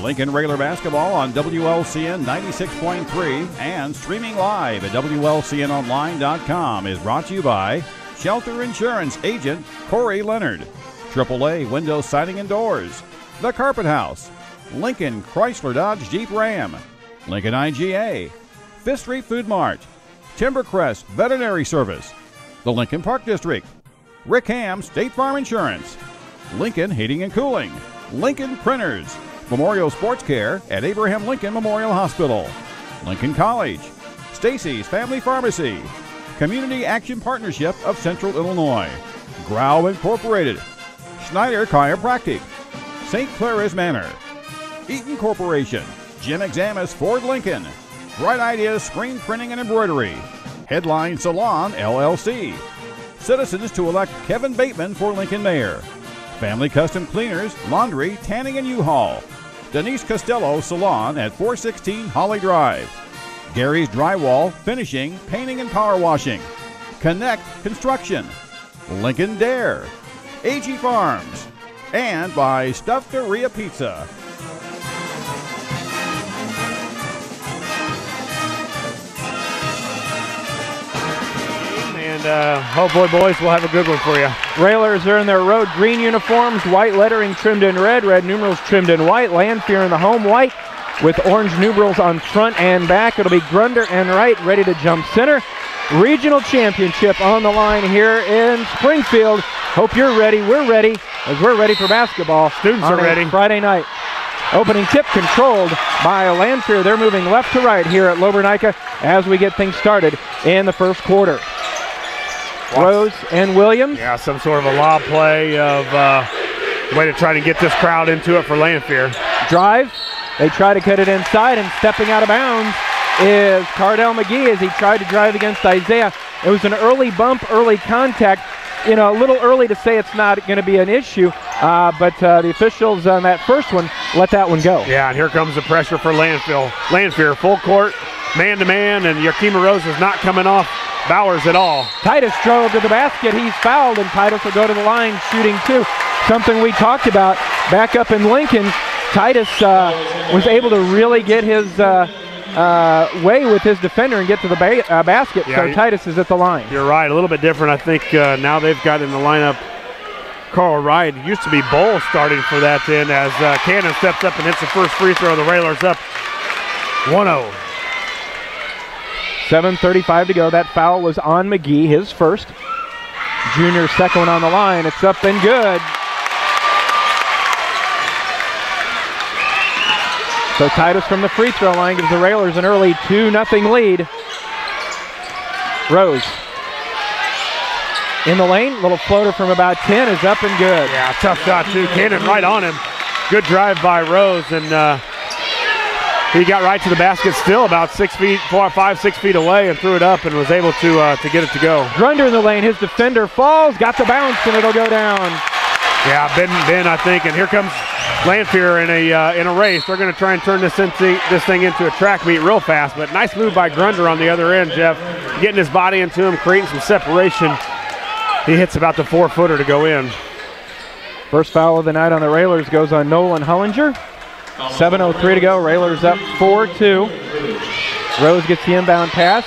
Lincoln Railer basketball on WLCN 96.3 and streaming live at WLCNonline.com is brought to you by Shelter Insurance Agent Corey Leonard, AAA Window Siding and Doors, The Carpet House, Lincoln Chrysler Dodge Jeep Ram, Lincoln IGA, Fifth Street Food Mart, Timbercrest Veterinary Service, the Lincoln Park District, Rick Ham State Farm Insurance, Lincoln Heating and Cooling, Lincoln Printers, Memorial Sports Care at Abraham Lincoln Memorial Hospital, Lincoln College, Stacy's Family Pharmacy, Community Action Partnership of Central Illinois, Grau Incorporated, Schneider Chiropractic, St. Clara's Manor, Eaton Corporation, Jim Examus Ford Lincoln, Bright Ideas Screen Printing and Embroidery, Headline Salon LLC, Citizens to elect Kevin Bateman for Lincoln Mayor, Family Custom Cleaners, Laundry, Tanning and U-Haul, Denise Costello Salon at 416 Holly Drive, Gary's Drywall, Finishing, Painting and Power Washing, Connect Construction, Lincoln Dare, AG Farms, and by Stuffteria Pizza. And oh boy, boys, we'll have a good one for you. Railers are in their road green uniforms, white lettering trimmed in red, red numerals trimmed in white. Lanphier in the home white with orange numerals on front and back. It'll be Grunder and Wright ready to jump center. Regional championship on the line here in Springfield. Hope you're ready. We're ready, as we're ready for basketball. Students are ready. Friday night. Opening tip controlled by Lanphier. They're moving left to right here at Lober-Nika as we get things started in the first quarter. Rose and Williams. Yeah, some sort of a lob play of way to try to get this crowd into it for Lanphier. Drive. They try to cut it inside, and stepping out of bounds is Cardell McGee as he tried to drive against Isaiah. It was an early bump, early contact. You know, a little early to say it's not going to be an issue, but the officials on that first one let that one go. Yeah, and here comes the pressure for Lanphier, full court, man-to-man, and Yakima Rose is not coming off Bowers at all. Titus drove to the basket. He's fouled, and Titus will go to the line shooting two. Something we talked about back up in Lincoln. Titus was able to really get his way with his defender and get to the basket, yeah, so Titus is at the line. You're right, a little bit different. I think now they've got in the lineup Carl Wright. It used to be Bull starting for that end as Cannon steps up and hits the first free throw. The Railers up 1-0. 7:35 to go. That foul was on McGee, his first. Junior's second one on the line. It's up and good. So Titus from the free throw line gives the Railers an early 2-0 lead. Rose in the lane. Little floater from about 10 is up and good. Yeah, tough shot too. Cannon right on him. Good drive by Rose, and he got right to the basket, still about 6 feet away, and threw it up and was able to get it to go. Grunder in the lane. His defender falls, got the bounce, and it'll go down. Yeah, Ben, I think, and here comes Lanphier in a race. They're going to try and turn this thing into a track meet real fast, but nice move by Grunder on the other end, Jeff. Getting his body into him, creating some separation. He hits about the 4-footer to go in. First foul of the night on the Railers goes on Nolan Hullinger. 7:03 to go. Railers up 4-2. Rose gets the inbound pass.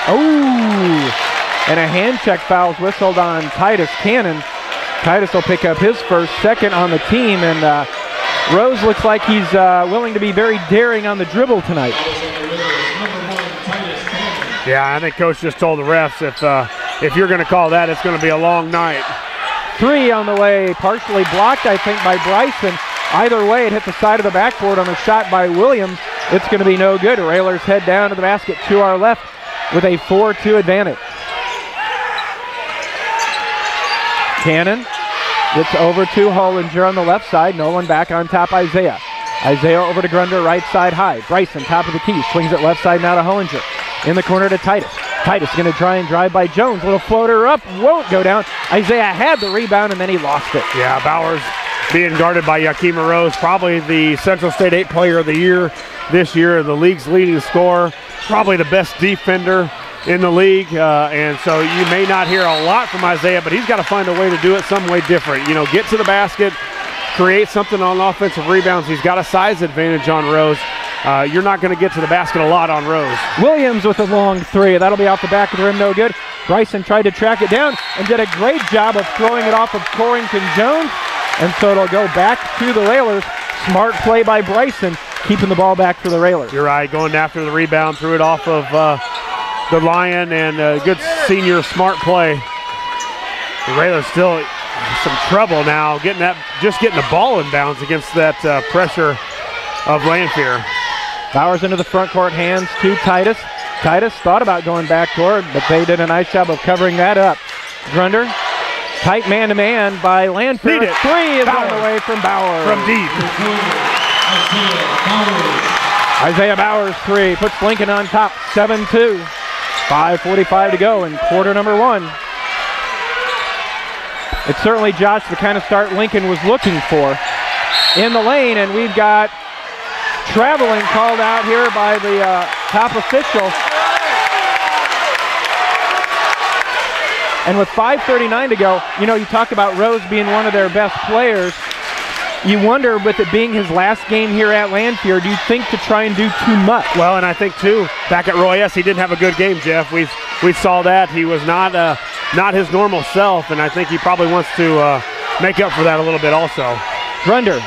Oh! And a hand check foul's whistled on Titus Cannon. Titus will pick up his first, second on the team, and Rose looks like he's willing to be very daring on the dribble tonight. Yeah, I think Coach just told the refs if you're going to call that, it's going to be a long night. Three on the way, partially blocked, I think, by Bryson. Either way, it hit the side of the backboard on a shot by Williams. It's going to be no good. Railers head down to the basket to our left with a 4-2 advantage. Cannon gets over to Hollinger on the left side. Nolan back on top, Isaiah. Isaiah over to Grunder, right side high. Bryson, top of the key, swings it left side now to Hollinger. In the corner to Titus. Titus going to try and drive by Jones. Little floater up, won't go down. Isaiah had the rebound and then he lost it. Yeah, Bowers being guarded by Yakima Rose, probably the Central State 8 Player of the Year this year, the league's leading scorer, probably the best defender in the league, and so you may not hear a lot from Isaiah, but he's got to find a way to do it some way different. You know, get to the basket, create something on offensive rebounds. He's got a size advantage on Rose. You're not going to get to the basket a lot on Rose. Williams with a long three. That'll be off the back of the rim, no good. Bryson tried to track it down and did a great job of throwing it off of Corrington Jones. And so it'll go back to the Railers. Smart play by Bryson, keeping the ball back for the Railers. You're right, going after the rebound, threw it off of the Lion, and good senior smart play. The Railers still some trouble now, getting the ball in bounds against that pressure of Lanphier. Bowers into the front court, hands to Titus. Titus thought about going backcourt, but they did a nice job of covering that up. Grunder, tight man-to-man by Lanphier. Three is on the way from Bowers. From deep. Isaiah Bowers, three, puts Lincoln on top, 7-2. 5:45 to go in quarter number one. It's certainly, Josh, the kind of start Lincoln was looking for. In the lane, and we've got traveling called out here by the top official. And with 5:39 to go, you know, you talk about Rose being one of their best players. You wonder, with it being his last game here at Lanphier, do you think to try and do too much? Well, and I think, too, back at Roy S., he didn't have a good game, Jeff. We saw that. He was not his normal self, and I think he probably wants to make up for that a little bit also. Grunder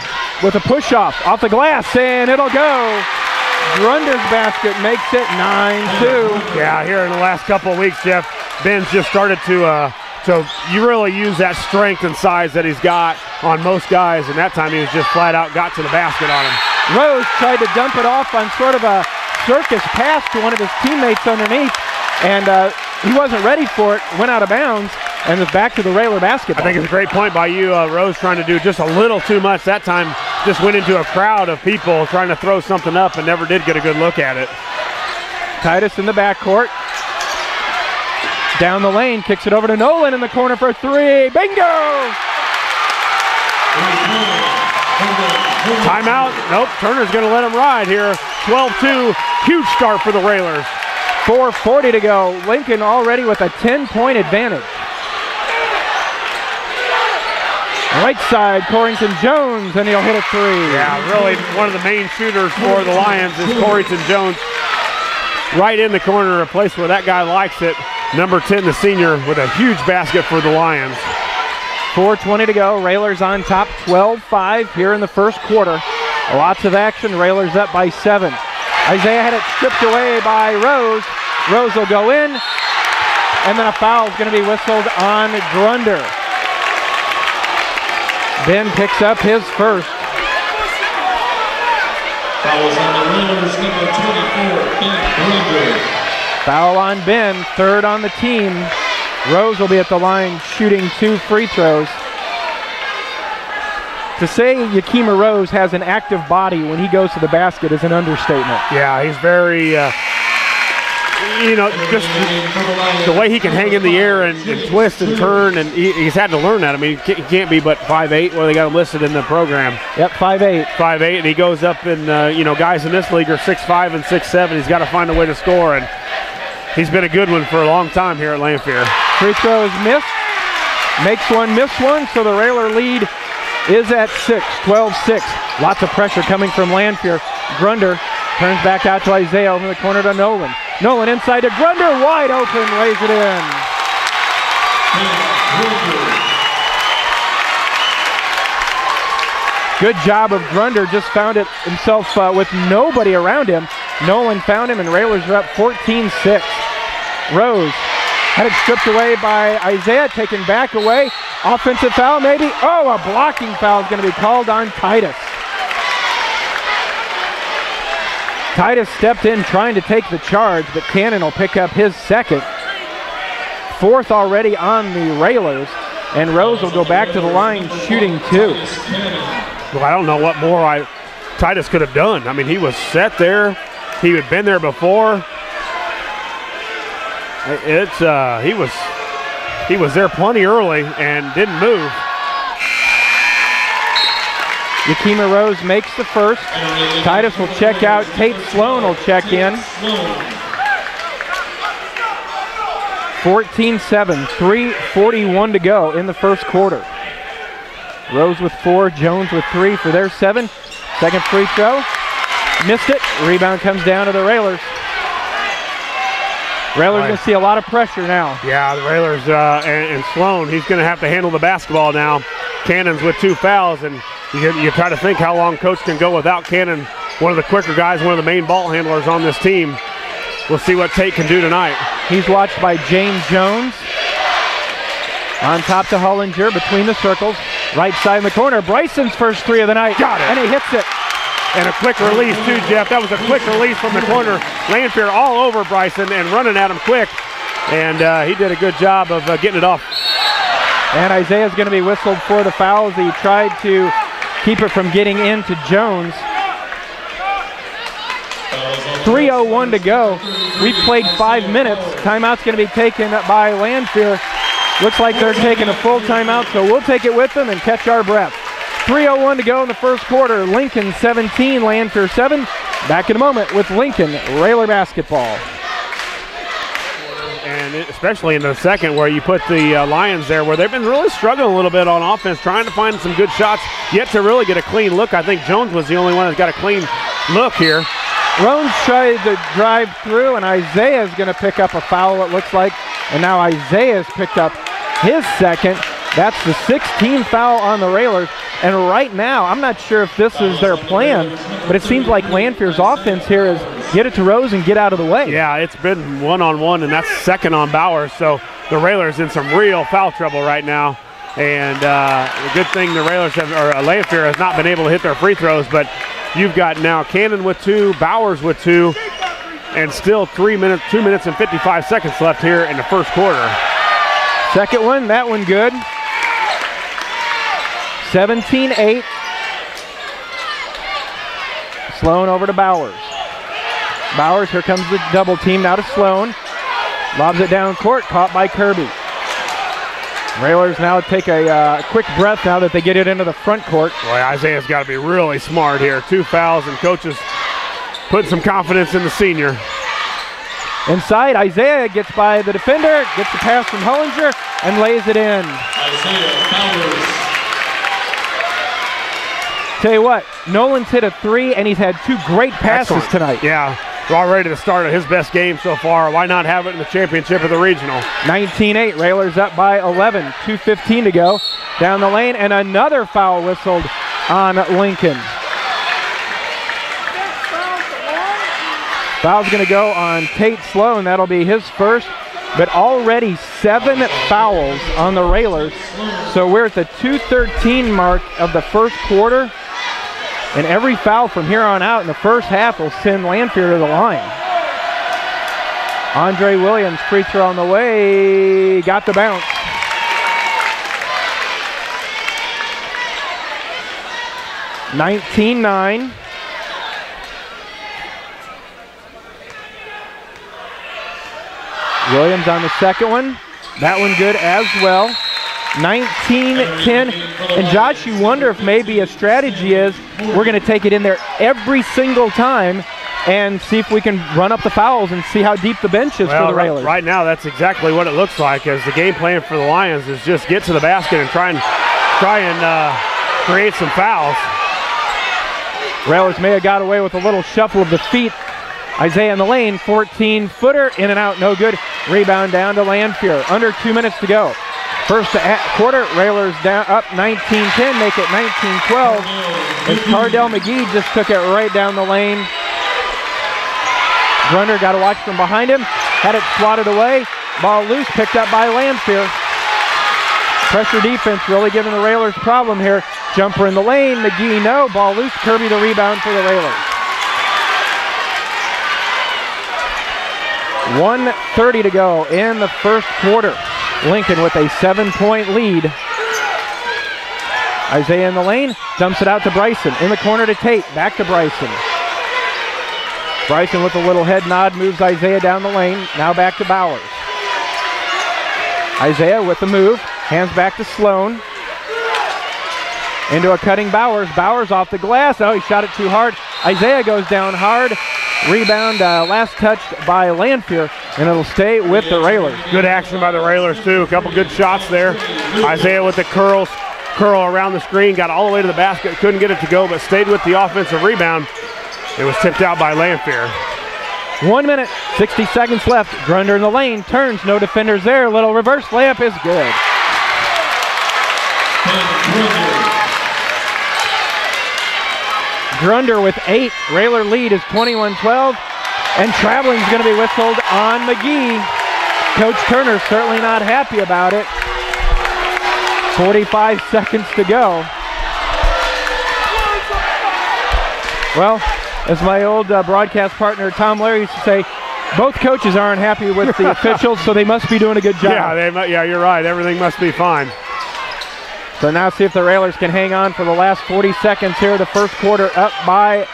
with a push-off off the glass, and it'll go. Grunder's basket makes it 9-2. Yeah, here in the last couple of weeks, Jeff, Ben's just started to you really use that strength and size that he's got on most guys, and that time he was just flat out got to the basket on him. Rose tried to dump it off on sort of a circus pass to one of his teammates underneath, and he wasn't ready for it, went out of bounds, and was back to the Railer basketball. I think it's a great point by you, Rose, trying to do just a little too much that time. Just went into a crowd of people trying to throw something up and never did get a good look at it. Titus in the backcourt. Down the lane, kicks it over to Nolan in the corner for three. Bingo! Timeout. Nope, Turner's going to let him ride here. 12-2, huge start for the Railers. 4:40 to go. Lincoln already with a 10-point advantage. Right side, Corrington Jones, and he'll hit a three. Yeah, really one of the main shooters for the Lions is Corrington Jones. Right in the corner, a place where that guy likes it. Number 10, the senior, with a huge basket for the Lions. 4:20 to go. Railers on top, 12-5 here in the first quarter. Lots of action. Railers up by 7. Isaiah had it stripped away by Rose. Rose will go in, and then a foul is going to be whistled on Grunder. Ben picks up his first. Fouls on the Railers, number 24, Ben Grunder. Foul on Ben, third on the team. Rose will be at the line shooting 2 free throws. To say Yakima Rose has an active body when he goes to the basket is an understatement. Yeah, he's very, just the way he can hang in the air and twist and turn, and he's had to learn that. I mean, he can't be but 5'8", well, they got him listed in the program. Yep, 5'8". 5'8", and he goes up and, guys in this league are 6'5" and 6'7". He's got to find a way to score, and he's been a good one for a long time here at Lanphier. Free throw is missed. Makes one, miss one, so the Railer lead is at 6, 12-6. Lots of pressure coming from Lanphier. Grunder turns back out to Isaiah over the corner to Nolan. Nolan inside to Grunder, wide open, lays it in. Good job of Grunder, just found it himself with nobody around him. Nolan found him, and Railers are up 14-6. Rose had it stripped away by Isaiah, taken back away. Offensive foul maybe. Oh, a blocking foul is going to be called on Titus. Titus stepped in trying to take the charge, but Cannon will pick up his second. Fourth already on the Railers, and Rose will go back to the line shooting 2. Well, I don't know what more Titus could have done. I mean, he was set there. He had been there before. He was there plenty early and didn't move. Yakima Rose makes the first. Titus will check out. Tate Sloan will check in. 14-7, 3:41 to go in the first quarter. Rose with 4, Jones with 3 for their 7. Second free throw. Missed it. Rebound comes down to the Railers. Railers going to see a lot of pressure now. Yeah, the Railers and Sloan, he's going to have to handle the basketball now. Cannon's with 2 fouls, and you try to think how long Coach can go without Cannon, one of the quicker guys, one of the main ball handlers on this team. We'll see what Tate can do tonight. He's watched by James Jones. On top to Hollinger between the circles. Right side in the corner. Bryson's first 3 of the night. Got it. And he hits it. And a quick release too, Jeff. That was a quick release from the corner. Lanphier all over Bryson and running at him quick. And he did a good job of getting it off. And Isaiah's going to be whistled for the foul as he tried to keep it from getting into Jones. 3:01 to go. We've played 5 minutes. Timeout's going to be taken by Lanphier. Looks like they're taking a full timeout, so we'll take it with them and catch our breath. 3:01 to go in the first quarter. Lincoln 17, Lanphier 7. Back in a moment with Lincoln Railer basketball. And especially in the second where you put the Lions there, where they've been really struggling a little bit on offense, trying to find some good shots, yet to really get a clean look. I think Jones was the only one that's got a clean look here. Rones tried to drive through, and Isaiah's going to pick up a foul, it looks like. And now Isaiah's picked up his second. That's the 16th foul on the Railers. And right now, I'm not sure if this is their plan, but it seems like Lanphier's offense here is get it to Rose and get out of the way. Yeah, it's been one-on-one, and that's second on Bowers. So the Railers in some real foul trouble right now. And the good thing the Railers have, or Lanphier has not been able to hit their free throws, but you've got now Cannon with 2, Bowers with 2, and still 2 minutes and 55 seconds left here in the first quarter. Second one, that one good. 17-8. Sloan over to Bowers. Bowers, here comes the double team now to Sloan. Lobs it down court, caught by Kirby. Railers now take a quick breath now that they get it into the front court. Boy, Isaiah's got to be really smart here. 2 fouls, and coaches put some confidence in the senior. Inside, Isaiah gets by the defender, gets the pass from Hollinger, and lays it in. Isaiah Bowers. Tell you what, Nolan's hit a 3, and he's had 2 great passes tonight. Yeah, we're all ready to start his best game so far. Why not have it in the championship of the regional? 19-8, Railers up by 11, 2:15 to go. Down the lane, and another foul whistled on Lincoln. Foul's going to go on Tate Sloan. That'll be his first, but already 7 fouls on the Railers. So we're at the 2:13 mark of the first quarter, and every foul from here on out in the first half will send Lanphier to the line. Andre Williams, free throw on the way, got the bounce. (19-9). Williams on the second one. That one good as well. 19-10. And Josh, you wonder if maybe a strategy is we're going to take it in there every single time and see if we can run up the fouls and see how deep the bench is for the Railers. Right now, that's exactly what it looks like, as the game plan for the Lions is just get to the basket and try and create some fouls. Railers may have got away with a little shuffle of the feet. Isaiah in the lane, 14-footer, in and out, no good. Rebound down to Lanphier. Under 2 minutes to go. First quarter, Railers down up 19-10, make it 19-12. As Cardell McGee just took it right down the lane. Grunder got to watch from behind him, had it swatted away. Ball loose, picked up by Lanphier. Pressure defense really giving the Railers problem here. Jumper in the lane, McGee no, ball loose, Kirby the rebound for the Railers. 1:30 to go in the first quarter. Lincoln with a 7-point lead. Isaiah in the lane, dumps it out to Bryson. In the corner to Tate, back to Bryson. Bryson with a little head nod moves Isaiah down the lane. Now back to Bowers. Isaiah with the move, hands back to Sloan. Into a cutting Bowers. Bowers off the glass. Oh, he shot it too hard. Isaiah goes down hard. Rebound, last touched by Lanphier, and it'll stay with the Railers. Good action by the Railers, too. A couple good shots there. Isaiah with the curls, curl around the screen, got all the way to the basket, couldn't get it to go, but stayed with the offensive rebound. It was tipped out by Lanphier. 1 minute, 60 seconds left. Grunder in the lane, turns, no defenders there. Little reverse layup is good. Grunder with 8. Railer lead is 21-12. And traveling is going to be whistled on McGee. Coach Turner certainly not happy about it. 45 seconds to go. Well, as my old broadcast partner Tom Larry used to say, both coaches aren't happy with the officials, so they must be doing a good job. Yeah, you're right. Everything must be fine. So now see if the Railers can hang on for the last 40 seconds here. The first quarter up by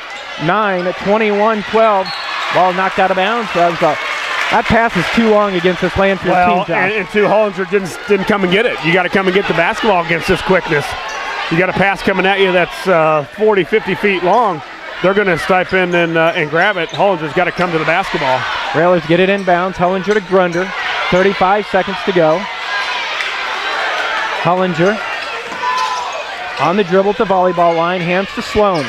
9 at 21-12. Ball knocked out of bounds. That pass is too long against this Lanphier team, Josh. And two Hollinger didn't come and get it. You got to come and get the basketball against this quickness. You got a pass coming at you that's 40, 50 feet long. They're going to stipe in and grab it. Hollinger's got to come to the basketball. Railers get it inbounds. Hollinger to Grunder. 35 seconds to go. Hollinger on the dribble at the volleyball line. Hands to Sloan.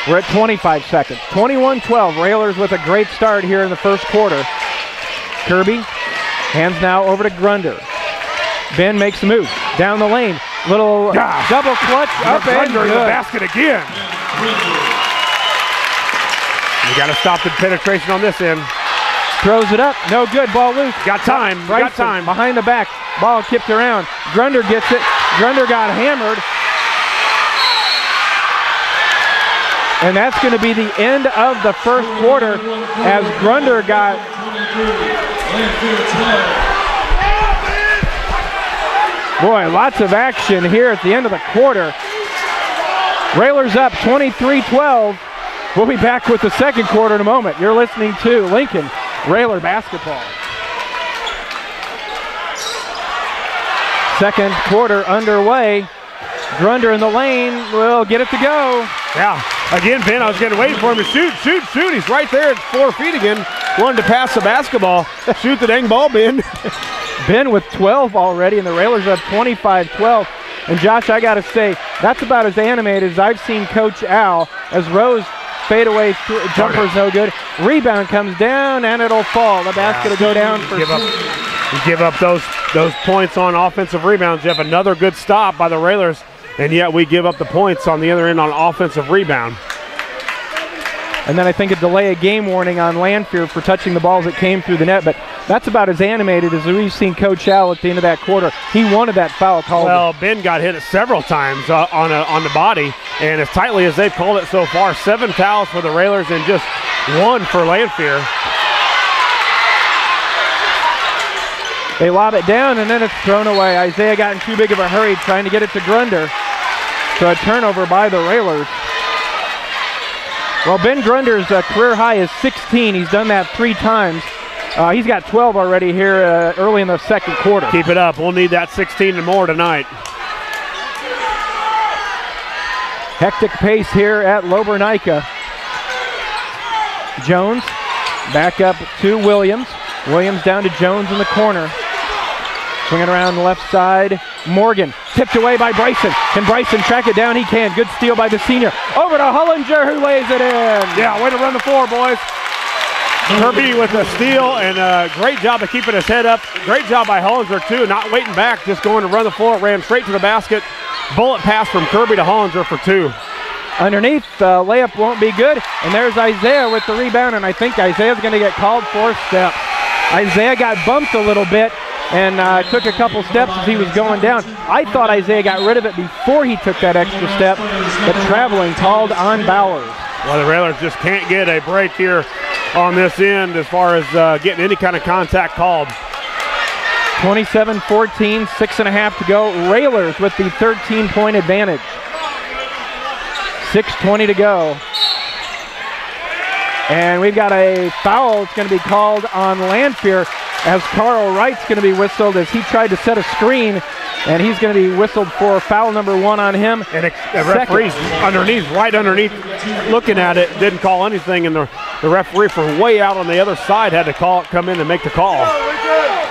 We're at 25 seconds. 21-12. Railers with a great start here in the first quarter. Kirby, hands now over to Grunder. Ben makes the move. Down the lane. Little double clutch up and Grunder in the basket again. You got to stop the penetration on this end. Throws it up. No good. Ball loose. Got time. Got time. Behind the back. Ball kicked around. Grunder gets it. Grunder got hammered. And that's going to be the end of the first quarter as Grunder got... Boy, lots of action here at the end of the quarter. Railers up 23-12. We'll be back with the second quarter in a moment. You're listening to Lincoln Railer Basketball. Second quarter underway. Grunder in the lane will get it to go. Yeah, again, Ben, I was getting waiting for him to shoot. He's right there at 4 feet again. Wanted to pass the basketball. Shoot the dang ball, Ben. Ben with 12 already, and the Railers up 25-12. And Josh, I got to say, that's about as animated as I've seen Coach Al as Rose fadeaway jumper's no good. Rebound comes down, and it'll fall. The basket will go down for give up those points on offensive rebounds. You have another good stop by the Railers, and yet we give up the points on the other end on offensive rebound. And then I think a delay of game warning on Lanphier for touching the balls that came through the net, but that's about as animated as we've seen Coach Al at the end of that quarter. He wanted that foul called. Well, Ben got hit several times on the body, and as tightly as they've called it so far, 7 fouls for the Railers and just 1 for Lanphier. They lob it down, and then it's thrown away. Isaiah got in too big of a hurry trying to get it to Grunder. So a turnover by the Railers. Well, Ben Grunder's career high is 16. He's done that 3 times. He's got 12 already here early in the second quarter. Keep it up. We'll need that 16 and more tonight. Hectic pace here at Lober-Nika. Jones back up to Williams. Williams down to Jones in the corner. Swinging around the left side. Morgan tipped away by Bryson. Can Bryson track it down? He can. Good steal by the senior. Over to Hollinger, who lays it in. Yeah, way to run the floor, boys. Kirby with a steal, and a great job of keeping his head up. Great job by Hollinger, too, not waiting back, just going to run the floor. Ran straight to the basket. Bullet pass from Kirby to Hollinger for 2. Underneath, layup won't be good. And there's Isaiah with the rebound, and I think Isaiah's going to get called for a step. Isaiah got bumped a little bit and took a couple steps as he was going down. I thought Isaiah got rid of it before he took that extra step, but traveling called on Bowers. Well, the Railers just can't get a break here on this end as far as getting any kind of contact called. 27-14, 6.5 to go. Railers with the 13-point advantage. 6:20 to go. And we've got a foul that's going to be called on Lanphier as Carl Wright's going to be whistled as he tried to set a screen, and he's going to be whistled for foul number 1 on him. And the referee's right underneath, looking at it, didn't call anything, and the referee from way out on the other side had to come in and make the call.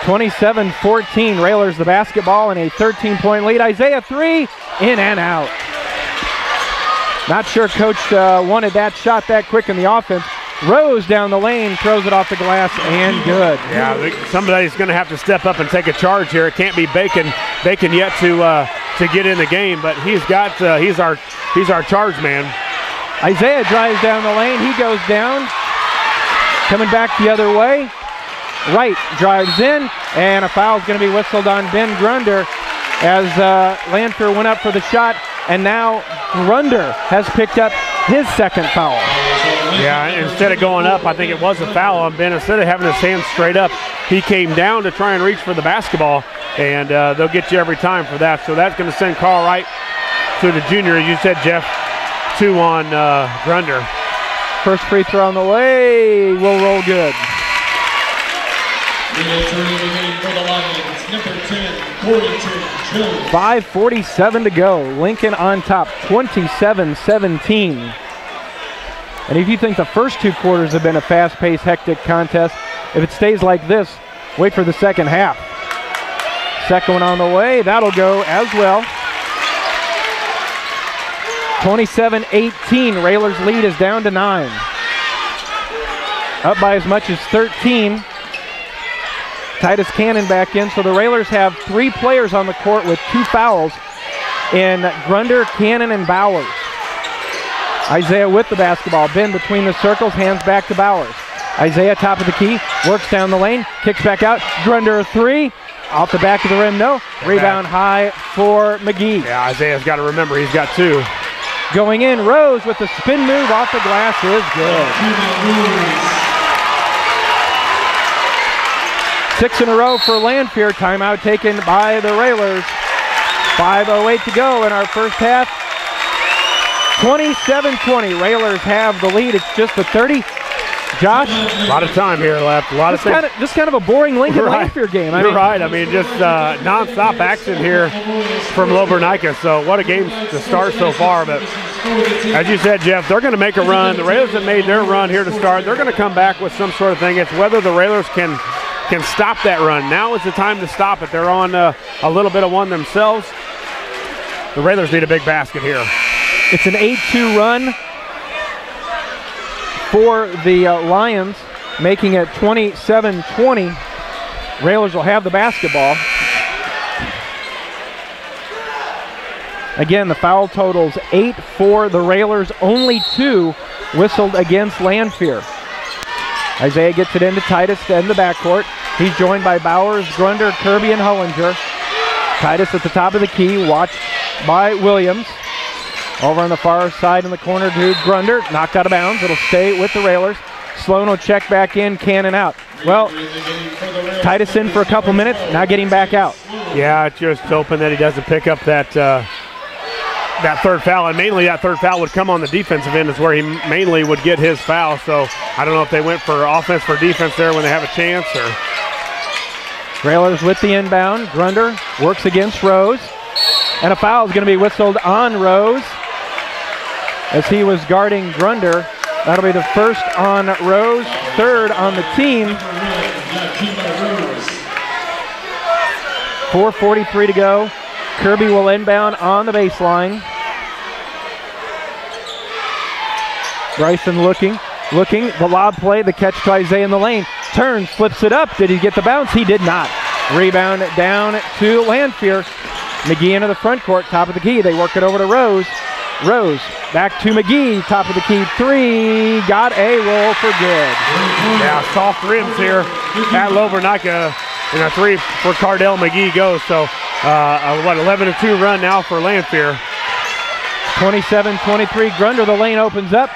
27-14, Railers the basketball and a 13-point lead. Isaiah 3, in and out. Not sure Coach wanted that shot that quick in the offense. Rose down the lane, throws it off the glass, and good. Yeah, somebody's going to have to step up and take a charge here. It can't be Bacon yet to get in the game, but he's our charge man. Isaiah drives down the lane. He goes down. Coming back the other way. Wright drives in, and a foul is going to be whistled on Ben Grunder as Lanphier went up for the shot, and now Grunder has picked up his second foul. Yeah, instead of going up, I think it was a foul on Ben. Instead of having his hands straight up, he came down to try and reach for the basketball, and they'll get you every time for that. So that's going to send Carl Wright to the junior, as you said, Jeff, 2 on Grunder. First free throw on the way, will roll good. 5:47 to go. Lincoln on top, 27-17. And if you think the first 2 quarters have been a fast-paced, hectic contest, if it stays like this, wait for the second half. Second one on the way, that'll go as well. 27-18, Railers lead is down to 9. Up by as much as 13. Titus Cannon back in, so the Railers have 3 players on the court with 2 fouls in Grunder, Cannon, and Bowers. Isaiah with the basketball. Ben between the circles, hands back to Bowers. Isaiah top of the key, works down the lane, kicks back out. Grunder a 3, off the back of the rim, no. Rebound high for McGee. Yeah, Isaiah's got to remember he's got 2. Going in, Rose with the spin move off the glass is good. 6 in a row for Lanphier. Timeout taken by the Railers. 5:08 to go in our first half. 27-20. Railers have the lead. It's just the 30. Josh? A lot of time here left. A lot of things. Just kind of a boring Lincoln Lanphier game. You're right. I mean, just non-stop action here from Lober-Nika. So what a game to start so far. But as you said, Jeff, they're going to make a run. The Railers have made their run here to start. They're going to come back with some sort of thing. It's whether the Railers can stop that run. Now is the time to stop it. They're on a little bit of one themselves. The Railers need a big basket here. It's an 8-2 run for the Lions, making it 27-20. Railers will have the basketball. Again, the foul totals 8 for the Railers, only 2 whistled against Lanphier. Isaiah gets it into Titus to end the backcourt. He's joined by Bowers, Grunder, Kirby, and Hullinger. Titus at the top of the key, watched by Williams. Over on the far side in the corner to Grunder, knocked out of bounds. It'll stay with the Railers. Sloan will check back in, Cannon out. Well, Titus in for a couple minutes, now getting back out. Yeah, just hoping that he doesn't pick up that third foul, and mainly that third foul would come on the defensive end is where he mainly would get his foul. So I don't know if they went for offense for defense there when they have a chance. Or Railers with the inbound. Grunder works against Rose, and a foul is going to be whistled on Rose as he was guarding Grunder. That'll be the first on Rose, third on the team. 4:43 to go. Kirby will inbound on the baseline. Bryson looking, the lob play, the catch to Isaiah in the lane. Turns, flips it up. Did he get the bounce? He did not. Rebound down to Lanphier. McGee into the front court, top of the key. They work it over to Rose. Rose back to McGee, top of the key, 3, got a roll for good. Yeah, soft rims here at Lober-Nika, and a 3 for Cardell McGee goes. So, 11-2 run now for Lanphier. 27-23, Grunder, the lane opens up.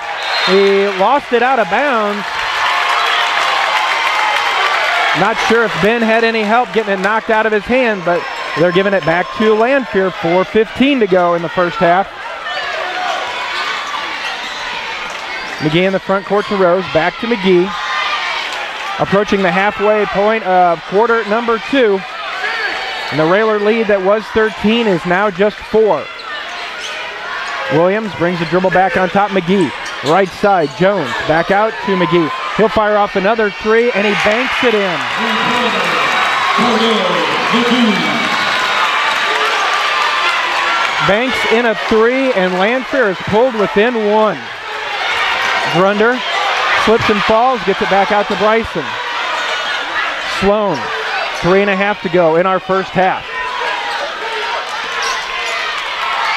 He lost it out of bounds. Not sure if Ben had any help getting it knocked out of his hand, but they're giving it back to Lanphier. 4:15 to go in the first half. McGee in the front court to Rose, back to McGee. Approaching the halfway point of quarter number 2. And the Railer lead that was 13 is now just 4. Williams brings the dribble back on top, McGee. Right side, Jones, back out to McGee. He'll fire off another 3, and he banks it in. Banks in a 3, and Lanphier is pulled within 1. Grunder slips and falls, gets it back out to Bryson. Sloan, 3.5 to go in our first half.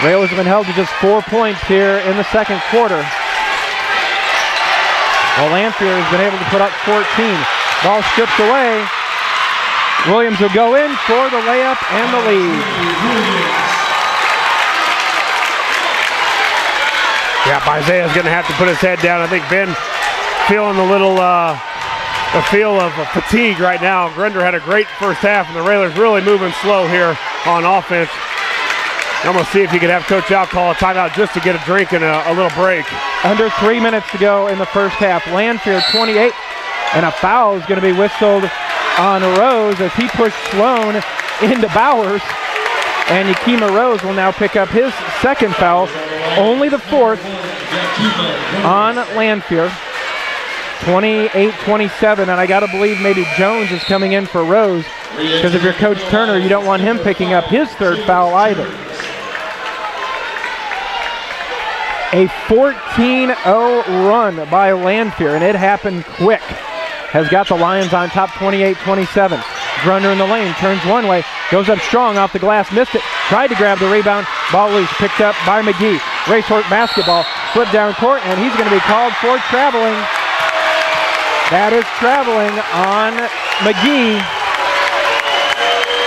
Railers have been held to just 4 points here in the second quarter. Well, Lanphier has been able to put up 14. Ball stripped away. Williams will go in for the layup and the lead. Yeah, Isaiah's going to have to put his head down. I think Ben feeling a little the feel of fatigue right now. Grunder had a great first half, and the Railers really moving slow here on offense. I'm going to see if he could have Coach Al call a timeout just to get a drink and a little break. Under 3 minutes to go in the first half. Lanphier 28, and a foul is going to be whistled on Rose as he pushed Sloan into Bowers. And Yakima Rose will now pick up his second foul, only the 4th on Lanphier. 28-27, and I got to believe maybe Jones is coming in for Rose, because if you're Coach Turner, you don't want him picking up his 3rd foul either. A 14-0 run by Lanphier, and it happened quick. Has got the Lions on top 28-27. Grunder in the lane, turns one way, goes up strong off the glass, missed it, tried to grab the rebound, ball loose, picked up by McGee. Racehorse basketball, flipped down court, and he's going to be called for traveling. That is traveling on McGee.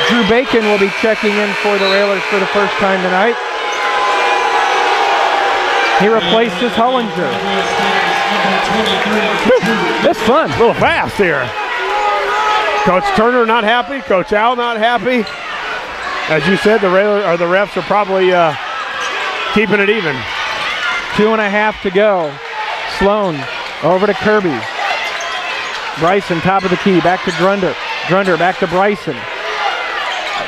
Drew Bacon will be checking in for the Railers for the first time tonight. He replaces Hollinger. That's fun. A little fast here. Coach Turner not happy. Coach Al not happy. As you said, the refs are probably keeping it even. 2.5 to go. Sloan over to Kirby. Bryson top of the key, back to Grunder. Grunder back to Bryson.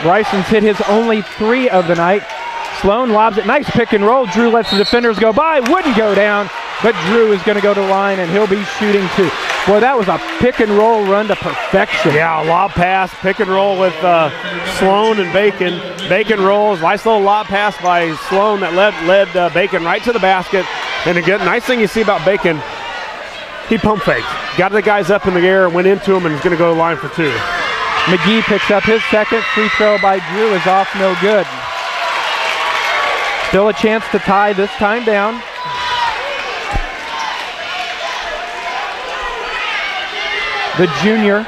Bryson's hit his only 3 of the night. Sloan lobs it, nice pick and roll. Drew lets the defenders go by, wouldn't go down, but Drew is going to go to the line and he'll be shooting 2. Boy, that was a pick and roll run to perfection. Yeah, a lob pass, pick and roll with Sloan and Bacon. Bacon rolls, nice little lob pass by Sloan that led Bacon right to the basket. And again, nice thing you see about Bacon, he pump faked. Got the guys up in the air, went into him, and is going to go to the line for 2. McGee picks up his second. Free throw by Drew is off, no good. Still a chance to tie, this time down. The junior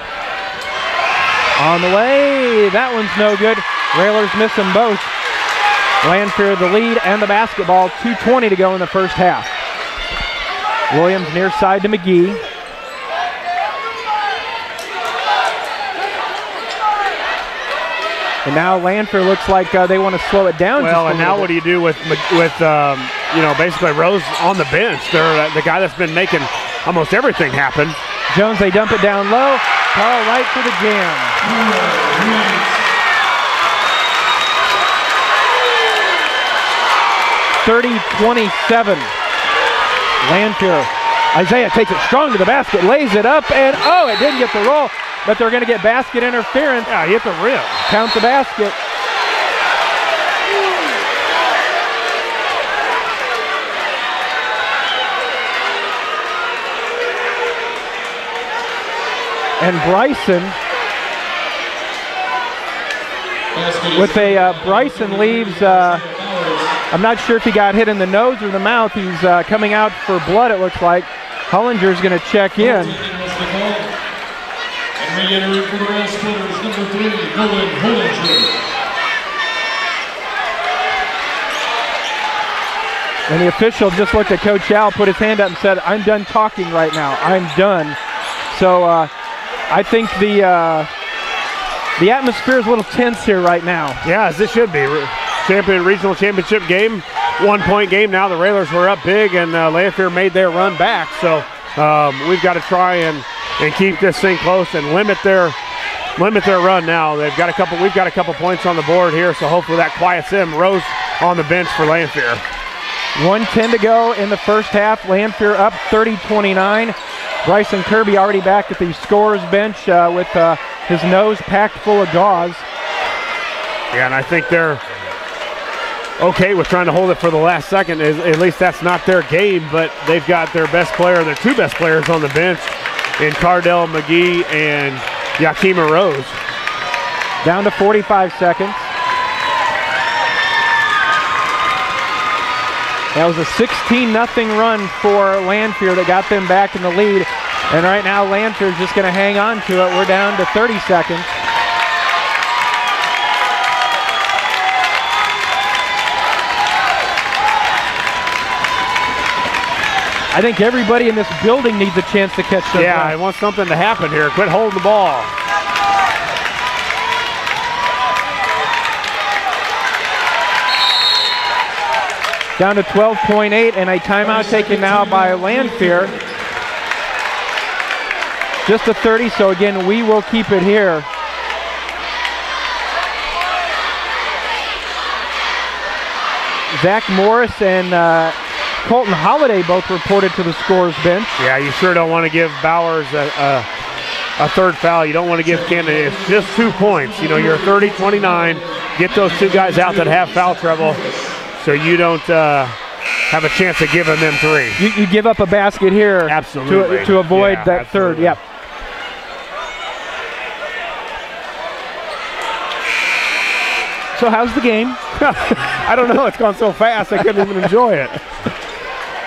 on the way. That one's no good. Railers miss them both. Lanphier the lead and the basketball. 2:20 to go in the first half. Williams near side to McGee. And now Lanphier looks like they want to slow it down. Well, and now what do you do with basically Rose on the bench? They're the guy that's been making almost everything happen. Jones, they dump it down low. Carl right for the jam. 30-27. Lanphier. Isaiah takes it strong to the basket, lays it up, and oh, it didn't get the roll, but they're going to get basket interference. Yeah, he hit the rim. Count the basket. And Bryson, Bryson leaves, I'm not sure if he got hit in the nose or the mouth. He's coming out for blood, it looks like. Hollinger's going to check in. And re-entering for the Railsplitters, number 3, Hollinger. And the official just looked at Coach Al, put his hand up and said, "I'm done talking right now. I'm done." So I think the atmosphere is a little tense here right now. Yeah, as it should be. Regional championship game, 1-point game now. The Railers were up big, and Lanphier made their run back. So we've got to try and keep this thing close and limit their run now. We've got a couple points on the board here, so hopefully that quiets them. Rose on the bench for Lanphier. 1:10 to go in the first half. Lanphier up 30-29. Bryson Kirby already back at the scorer's bench with his nose packed full of gauze. Yeah, and I think they're okay with trying to hold it for the last second. At least that's not their game, but they've got their best player, their two best players on the bench in Cardell McGee and Yakima Rose. Down to 45 seconds. That was a 16-0 run for Lanphier that got them back in the lead. And right now, Lanphier is just going to hang on to it. We're down to 30 seconds. I think everybody in this building needs a chance to catch them. Yeah, I want something to happen here. Quit holding the ball. Down to 12.8 and a timeout taken now by Lanphier. Just a 30, so again, we will keep it here. Zach Morris and Colton Holliday both reported to the scorer's bench. Yeah, you sure don't want to give Bowers a third foul. You don't want to give Canada. It's just 2 points. You know, you're 30-29. Get those two guys out that have foul trouble so you don't have a chance of giving them three. You give up a basket here. Absolutely. To avoid that third. Yep. So how's the game? I don't know. It's gone so fast I couldn't even enjoy it.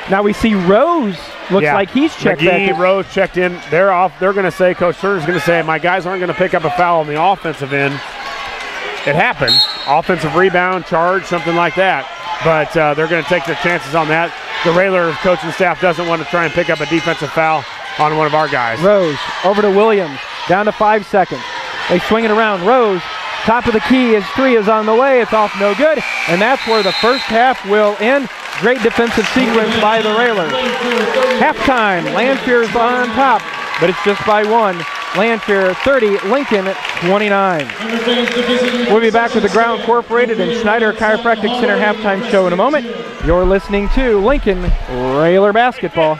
Now we see Rose. Looks like he's checked back. Rose checked in. They're off. They're going to say, Coach Turner's going to say, my guys aren't going to pick up a foul on the offensive end. It happened. Offensive rebound, charge, something like that. But they're going to take their chances on that. The Railer coaching staff doesn't want to try and pick up a defensive foul on one of our guys. Rose over to Williams. Down to 5 seconds. They swing it around. Rose. Top of the key, his three is on the way. It's off no good. And that's where the first half will end. Great defensive sequence by the Railers. Halftime, Lanphier's on top, but it's just by one. Lanphier 30, Lincoln 29. We'll be back with the Ground Incorporated and Schneider Chiropractic Center halftime show in a moment. You're listening to Lincoln Railer Basketball.